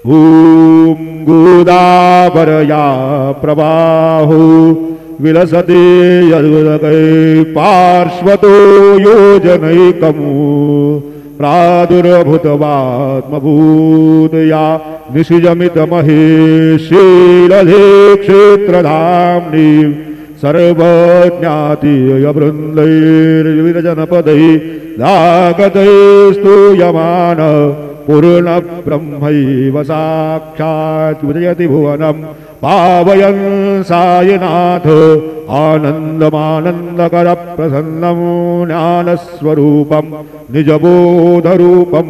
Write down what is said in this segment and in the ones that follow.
ॐ गोदावरया प्रवाहो विलसते यदुदकै पार्श्वतो योजनैकमु प्रादुर्भूतवात्मभूतया निशिजमितमहेशीलधे क्षेत्रधाम्नि सर्वज्ञातीयवृन्दैर्विरजनपदैः दागतैस्तूयमान पूर्णब्रह्मैव साक्षात् विजयति भुवनं पावयन् सायनाथ आनन्दमानन्दकरप्रसन्नं ज्ञानस्वरूपं निजबोधरूपं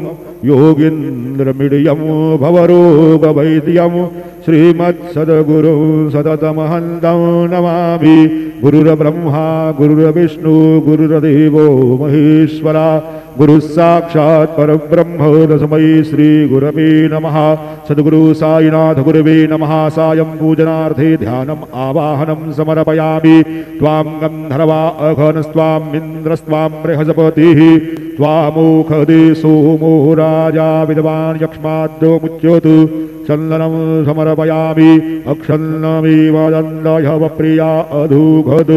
योगीन्द्रमिडियं भवरोगवैद्यं श्रीमत्सद्गुरुं सततमहन्तं नमामि। गुरुर्ब्रह्मा गुरुर्विष्णु गुरुर्देवो महेश्वरा गुरुः साक्षात् परब्रह्म तस्मै श्रीगुरवे नमः। सद्गुरु साईनाथ गुरवे नमः। सायं पूजनार्थे ध्यानम् आवाहनं समर्पयामि। त्वां गन्धर्वा अघनस्त्वां इन्द्रस्त्वां बृहस्पतिः त्वामोखदे सोमो राजा विद्वान् यक्ष्माद्यो मुच्यतु चन्दनं समर्पयामि। अक्षन्नमेव दण्डयः प्रिया अधुघद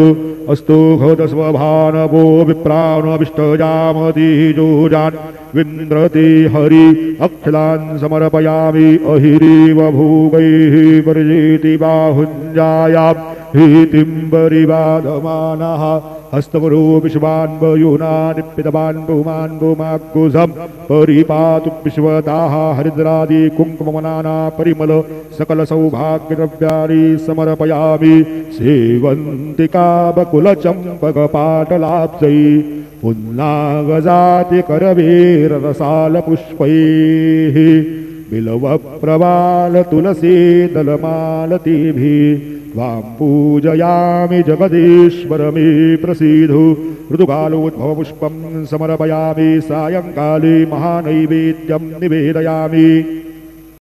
अस्तु घद स्वभानवो विप्राणविष्टजामतिजोजान् विन्द्रते हरि अक्षलान् समर्पयामि। अहिरीव भोगैः वर्जेति बाहुञ्जायां भीतिं परिवादमानः हस्तवरो विश्वान् वयोना निप्पितवान् बहुमान् भूमाकुशं परिपातु विश्वताः हरिद्रादि कुङ्कुममनाना परिमल सकल सौभाग्यद्रव्याणि समर्पयामि। सेवन्तिका बकुलचम्पकपाटलाब्जै पुन्नागजातिकरवेररसालपुष्पैः बिल्वप्रवालतुलसीदलमालतीभिः त्वां पूजयामि जगदीश्वर मे प्रसीदु। ऋतुकालोद्भवपुष्पं समर्पयामि। सायंकाले महानैवेद्यं निवेदयामि।